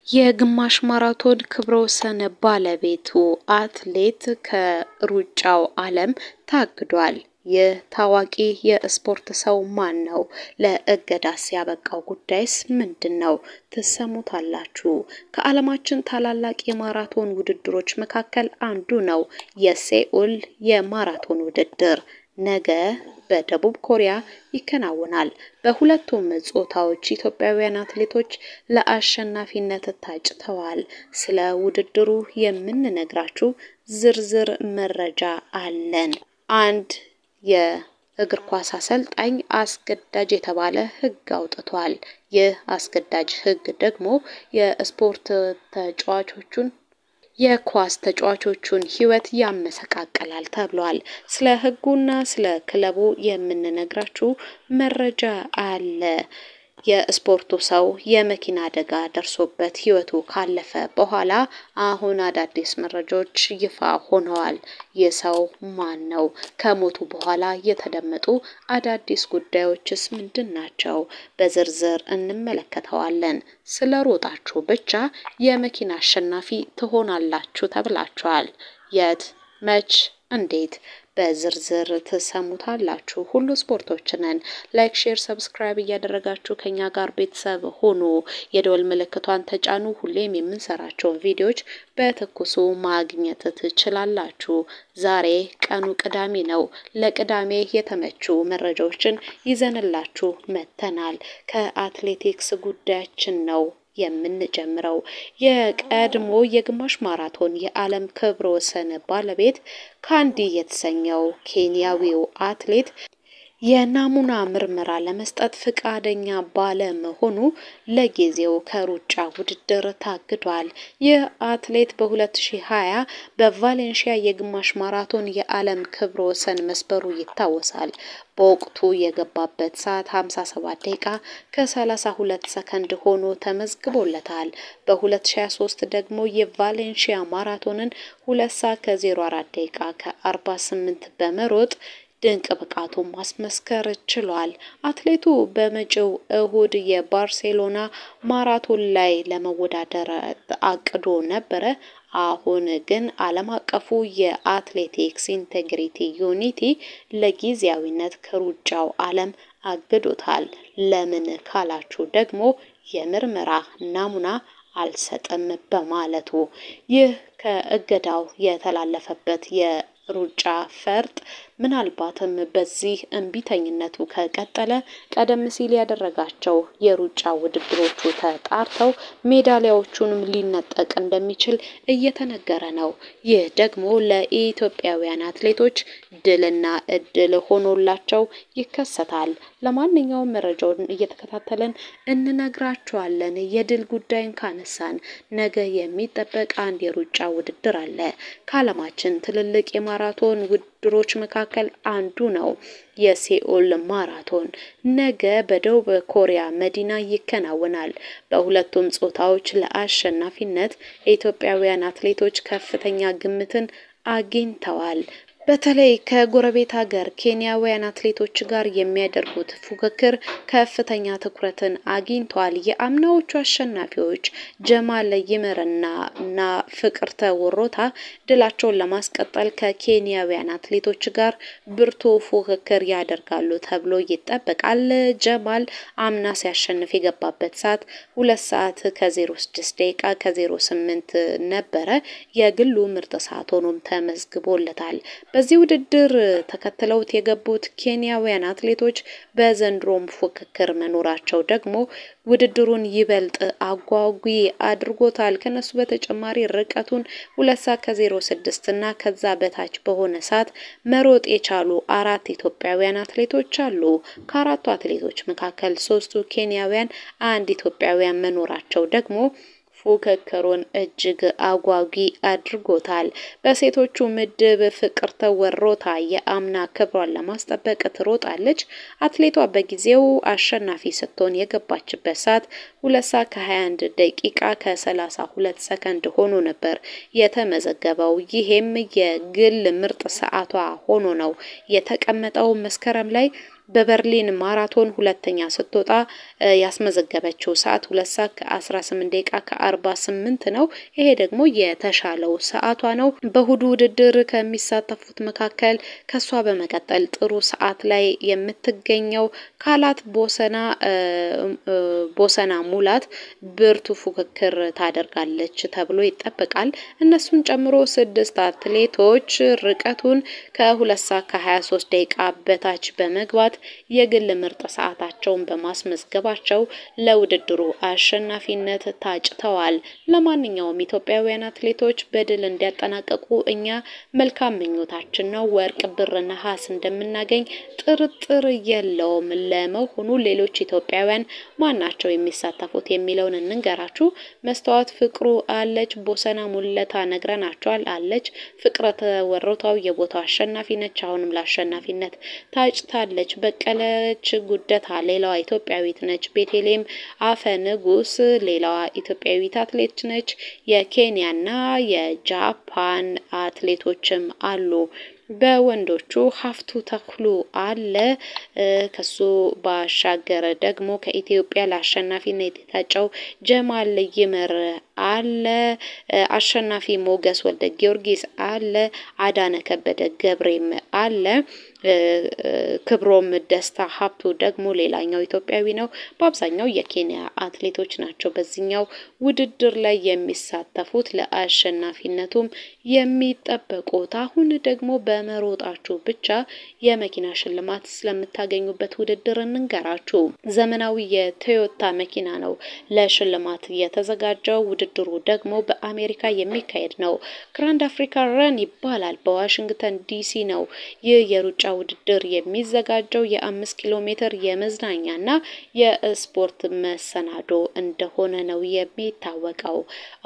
የግማሽ ማራቶን ክብረ ወሰን ባለቤቱ አትሌት ከሩጫው ዓለም ታግዷል። የታዋቂ የስፖርት ሰው ማን ነው? ለእገዳስ ያበቃው ጉዳይስ ምንድነው? ተሰሙታላችሁ። ከዓለማችን ታላላቅ የማራቶን ውድድሮች መካከል አንዱ ነው የሴኡል የማራቶን ውድድር። ነገ በደቡብ ኮሪያ ይከናወናል። በሁለቱም ጾታዎች ኢትዮጵያውያን አትሌቶች ለአሸናፊነት ታጭተዋል። ስለ ውድድሩ የምንነግራችሁ ዝርዝር መረጃ አለን። አንድ የእግር ኳስ አሰልጣኝ አስገዳጅ የተባለ ሕግ አውጥቷል። ይህ አስገዳጅ ሕግ ደግሞ የስፖርት ተጫዋቾቹን የኳስ ተጫዋቾቹን ህይወት ያመሰቃቀላል ተብሏል። ስለ ህጉና ስለ ክለቡ የምንነግራችሁ መረጃ አለ። የስፖርቱ ሰው የመኪና አደጋ ደርሶበት ህይወቱ ካለፈ በኋላ አሁን አዳዲስ መረጃዎች ይፋ ሆነዋል። የሰው ማን ነው? ከሞቱ በኋላ የተደመጡ አዳዲስ ጉዳዮችስ ምንድናቸው? በዝርዝር እንመለከተዋለን። ስለ ሮጣችሁ ብቻ የመኪና አሸናፊ ትሆናላችሁ ተብላችኋል። የት፣ መች፣ እንዴት? በዝርዝር ተሰሙታላችሁ። ሁሉ ስፖርቶችንን ላይክ፣ ሼር፣ ሰብስክራይብ እያደረጋችሁ ከኛ ጋር ቤተሰብ ሆኑ። የደወል ምልክቷን ተጫኑ። ሁሌም የምንሰራቸውን ቪዲዮዎች በትኩሱ ማግኘት ትችላላችሁ። ዛሬ ቀኑ ቅዳሜ ነው። ለቅዳሜ የተመቹ መረጃዎችን ይዘንላችሁ መተናል። ከአትሌቲክስ ጉዳያችን ነው የምንጀምረው። የቀድሞ የግማሽ ማራቶን የዓለም ክብረ ወሰን ባለቤት ካንዲ የተሰኘው ኬንያዊው አትሌት የናሙና ምርመራ ለመስጠት ፍቃደኛ ባለመሆኑ ለጊዜው ከሩጫ ውድድር ታግዷል። ይህ አትሌት በ2020 በቫሌንሺያ የግማሽ ማራቶን የዓለም ክብረ ወሰን መስበሩ ይታወሳል። በወቅቱ የገባበት ሰዓት 57 ደቂቃ ከ32 ሰከንድ ሆኖ ተመዝግቦለታል። በ2023 ደግሞ የቫሌንሺያ ማራቶንን 2 ሰዓት ከ04 ደቂቃ ከ48 በመሮጥ ድንቅ ብቃቱን ማስመስከር ችሏል። አትሌቱ በመጪው እሁድ የባርሴሎና ማራቶን ላይ ለመወዳደር አቅዶ ነበረ። አሁን ግን ዓለም አቀፉ የአትሌቲክስ ኢንቴግሪቲ ዩኒቲ ለጊዜያዊነት ከሩጫው ዓለም አግዶታል። ለምን ካላችሁ ደግሞ የምርመራ ናሙና አልሰጥም በማለቱ። ይህ ከእገዳው የተላለፈበት የሩጫ ፈርጥ ምናልባትም በዚህ እንቢተኝነቱ ከቀጠለ ቀደም ሲል ያደረጋቸው የሩጫ ውድድሮቹ ተጣርተው ሜዳሊያዎቹንም ሊነጠቅ እንደሚችል እየተነገረ ነው። ይህ ደግሞ ለኢትዮጵያውያን አትሌቶች ድልና እድል ሆኖላቸው ይከሰታል። ለማንኛውም መረጃውን እየተከታተለን እንነግራችኋለን። የድል ጉዳይን ካነሳን ነገ የሚጠበቅ አንድ የሩጫ ውድድር አለ። ከዓለማችን ትልልቅ የማራቶን ውድድሮች መካከል አንዱ ነው የሴኡል ማራቶን። ነገ በደቡብ ኮሪያ መዲና ይከናወናል። በሁለቱም ጾታዎች ለአሸናፊነት የኢትዮጵያውያን አትሌቶች ከፍተኛ ግምትን አግኝተዋል። በተለይ ከጎረቤት ሀገር ኬንያውያን አትሌቶች ጋር የሚያደርጉት ፉክክር ከፍተኛ ትኩረትን አግኝቷል። የአምናዎቹ አሸናፊዎች ጀማል ይመርና ፍቅርተ ወሮታ ድላቸውን ለማስቀጠል ከኬንያውያን አትሌቶች ጋር ብርቱ ፉክክር ያደርጋሉ ተብሎ ይጠበቃል። ጀማል አምና ሲያሸንፍ የገባበት ሰዓት 2 ሰዓት ከ06 ደቂቃ ከ08 ነበረ። የግሉ ምርጥ ሰዓት ሆኖም ተመዝግቦለታል። በዚህ ውድድር ተከትለውት የገቡት ኬንያውያን አትሌቶች በዘንድሮም ፉክክር መኖራቸው ደግሞ ውድድሩን ይበልጥ አጓጊ አድርጎታል። ከነሱ በተጨማሪ ርቀቱን 2 ሰዓት ከ06 እና ከዛ በታች በሆነ ሰዓት መሮጥ የቻሉ 4 ኢትዮጵያውያን አትሌቶች አሉ። ከአራቱ አትሌቶች መካከል 3ቱ ኬንያውያን፣ 1 ኢትዮጵያውያን መኖራቸው ደግሞ ፉክክሩን እጅግ አጓጊ አድርጎታል። በሴቶቹ ምድብ ፍቅርተ ወሮታ የአምና ክብሯን ለማስጠበቅ ትሮጣለች። አትሌቷ በጊዜው አሸናፊ ስትሆን የገባችበት ሰዓት 2 ሰዓት ከ21 ደቂቃ ከ32 ሰከንድ ሆኖ ነበር የተመዘገበው። ይሄም የግል ምርጥ ሰዓቷ ሆኖ ነው የተቀመጠው። መስከረም ላይ በበርሊን ማራቶን ሁለተኛ ስትወጣ ያስመዘገበችው ሰዓት 2 ሰዓት ከ18 ደቂቃ ከ48 ነው። ይሄ ደግሞ የተሻለው ሰዓቷ ነው። በእሁዱ ውድድር ከሚሳተፉት መካከል ከሷ በመቀጠል ጥሩ ሰዓት ላይ የምትገኘው ካላት ቦሰና ሙላት ብርቱ ፉክክር ታደርጋለች ተብሎ ይጠበቃል። እነሱን ጨምሮ 6 አትሌቶች ርቀቱን ከ2 ሰዓት ከ23 ደቂቃ በታች በመግባት የግል ምርጥ ሰዓታቸውን በማስመዝገባቸው ለውድድሩ አሸናፊነት ታጭተዋል። ለማንኛውም ኢትዮጵያውያን አትሌቶች በድል እንዲያጠናቀቁ እኛ መልካም ምኞታችን ነው። ወርቅ፣ ብር፣ ነሐስ እንደምናገኝ ጥርጥር የለውም። ለመሆኑ ሌሎች ኢትዮጵያውያን ማናቸው የሚሳተፉት የሚለውን እንንገራችሁ። መስተዋት ፍቅሩ አለች። ቦሰና ሙለታ ነግረናቸዋል አለች። ፍቅረተ ወሮታው የቦታው አሸናፊ ነች። አሁንም ለአሸናፊነት ታጭታለች። በቀለች ጉደታ ሌላዋ ኢትዮጵያዊት ነች። ቤቴሌም አፈ ንጉስ ሌላዋ ኢትዮጵያዊት አትሌት ነች። የኬንያና የጃፓን አትሌቶችም አሉ። በወንዶቹ ሀፍቱ ተክሉ አለ። ከሱ ባሻገር ደግሞ ከኢትዮጵያ ለአሸናፊነት የታጨው ጀማል ይመር አለ። አሸናፊ ሞገስ ወልደ ጊዮርጊስ አለ። አዳነ ከበደ ገብሬም አለ። ክብሮም ደስታ ሀብቱ ደግሞ ሌላኛው ኢትዮጵያዊ ነው። በአብዛኛው የኬንያ አትሌቶች ናቸው በዚህኛው ውድድር ላይ የሚሳተፉት ለአሸናፊነቱም የሚጠበቁት። አሁን ደግሞ በመሮጣችሁ ብቻ የመኪና ሽልማት ስለምታገኙበት ውድድር እንንገራችሁ። ዘመናዊ የቶዮታ መኪና ነው ለሽልማት የተዘጋጀው። ውድድሩ ደግሞ በአሜሪካ የሚካሄድ ነው። ግራንድ አፍሪካ ረን ይባላል። በዋሽንግተን ዲሲ ነው ይህ የሩጫ ውድድር የሚዘጋጀው። የ5 ኪሎ ሜትር የመዝናኛና የስፖርት መሰናዶ እንደሆነ ነው የሚታወቀው።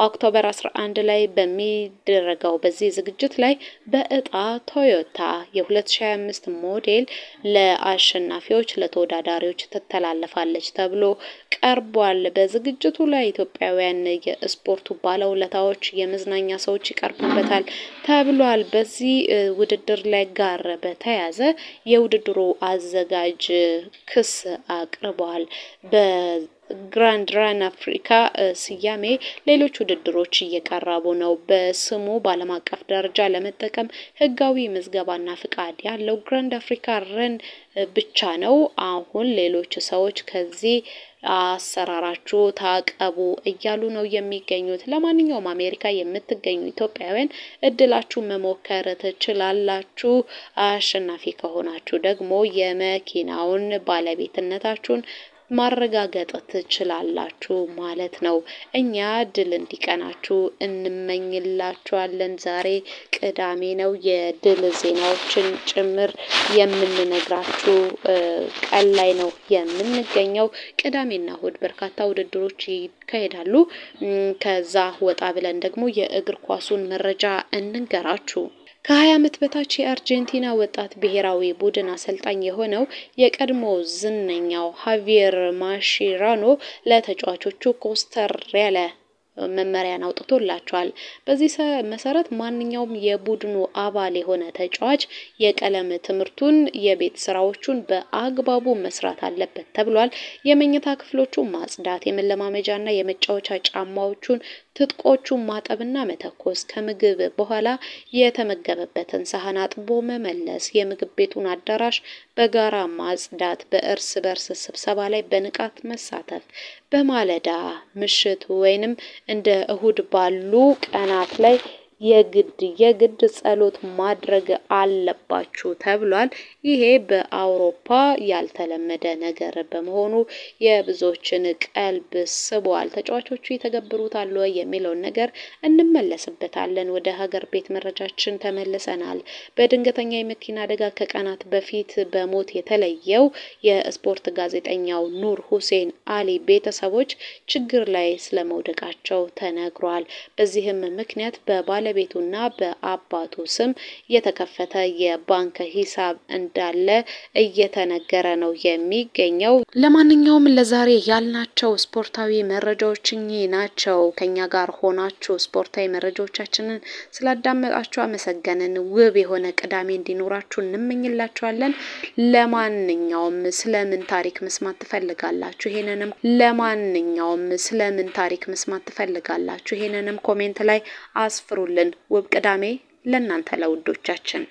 ኦክቶበር 11 ላይ በሚደረገው በዚህ ዝግጅት ላይ በእጣ ቶዮታ የ2025 ሞዴል ለአሸናፊዎች ለተወዳዳሪዎች ትተላለፋለች ተብሎ ቀርቧል። በዝግጅቱ ላይ ኢትዮጵያውያን የስፖርቱ ባለውለታዎች የመዝናኛ ሰዎች ይቀርቡበታል ተብሏል። በዚህ ውድድር ላይ ጋር በተያያዘ የውድድሩ አዘጋጅ ክስ አቅርቧል። በግራንድ ራን አፍሪካ ስያሜ ሌሎች ውድድሮች እየቀረቡ ነው። በስሙ በዓለም አቀፍ ደረጃ ለመጠቀም ህጋዊ ምዝገባና ፍቃድ ያለው ግራንድ አፍሪካ ረን ብቻ ነው። አሁን ሌሎች ሰዎች ከዚህ አሰራራችሁ ታቀቡ እያሉ ነው የሚገኙት። ለማንኛውም አሜሪካ የምትገኙ ኢትዮጵያውያን እድላችሁ መሞከር ትችላላችሁ። አሸናፊ ከሆናችሁ ደግሞ የመኪናውን ባለቤትነታችሁን ማረጋገጥ ትችላላችሁ ማለት ነው። እኛ ድል እንዲቀናችሁ እንመኝላችኋለን። ዛሬ ቅዳሜ ነው። የድል ዜናዎችን ጭምር የምንነግራችሁ ቀን ላይ ነው የምንገኘው። ቅዳሜና እሁድ በርካታ ውድድሮች ይካሄዳሉ። ከዛ ወጣ ብለን ደግሞ የእግር ኳሱን መረጃ እንንገራችሁ። ከ20 ዓመት በታች የአርጀንቲና ወጣት ብሔራዊ ቡድን አሰልጣኝ የሆነው የቀድሞ ዝነኛው ሃቪየር ማሺራኖ ለተጫዋቾቹ ኮስተር ያለ መመሪያን አውጥቶላቸዋል። በዚህ መሰረት ማንኛውም የቡድኑ አባል የሆነ ተጫዋች የቀለም ትምህርቱን የቤት ስራዎቹን በአግባቡ መስራት አለበት ተብሏል። የመኝታ ክፍሎቹን ማጽዳት፣ የመለማመጃና የመጫወቻ ጫማዎቹን ትጥቆቹን ማጠብና መተኮስ፣ ከምግብ በኋላ የተመገበበትን ሳህን አጥቦ መመለስ፣ የምግብ ቤቱን አዳራሽ በጋራ ማጽዳት፣ በእርስ በርስ ስብሰባ ላይ በንቃት መሳተፍ፣ በማለዳ ምሽት ወይንም እንደ እሁድ ባሉ ቀናት ላይ የግድ ጸሎት ማድረግ አለባችሁ ተብሏል። ይሄ በአውሮፓ ያልተለመደ ነገር በመሆኑ የብዙዎችን ቀልብ ስቧል። ተጫዋቾቹ ይተገብሩታል ወይ የሚለውን ነገር እንመለስበታለን። ወደ ሀገር ቤት መረጃችን ተመልሰናል። በድንገተኛ የመኪና አደጋ ከቀናት በፊት በሞት የተለየው የስፖርት ጋዜጠኛው ኑር ሁሴን አሊ ቤተሰቦች ችግር ላይ ስለመውደቃቸው ተነግሯል። በዚህም ምክንያት በባለ በባለቤቱና በአባቱ ስም የተከፈተ የባንክ ሂሳብ እንዳለ እየተነገረ ነው የሚገኘው። ለማንኛውም ለዛሬ ያልናቸው ስፖርታዊ መረጃዎች ናቸው። ከኛ ጋር ሆናችሁ ስፖርታዊ መረጃዎቻችንን ስላዳመጣችሁ አመሰገንን። ውብ የሆነ ቅዳሜ እንዲኖራችሁ እንመኝላችኋለን። ለማንኛውም ስለምን ታሪክ መስማት ትፈልጋላችሁ? ይሄንንም ኮሜንት ላይ አስፍሩልን። ውብ ቅዳሜ ለእናንተ ለውዶቻችን።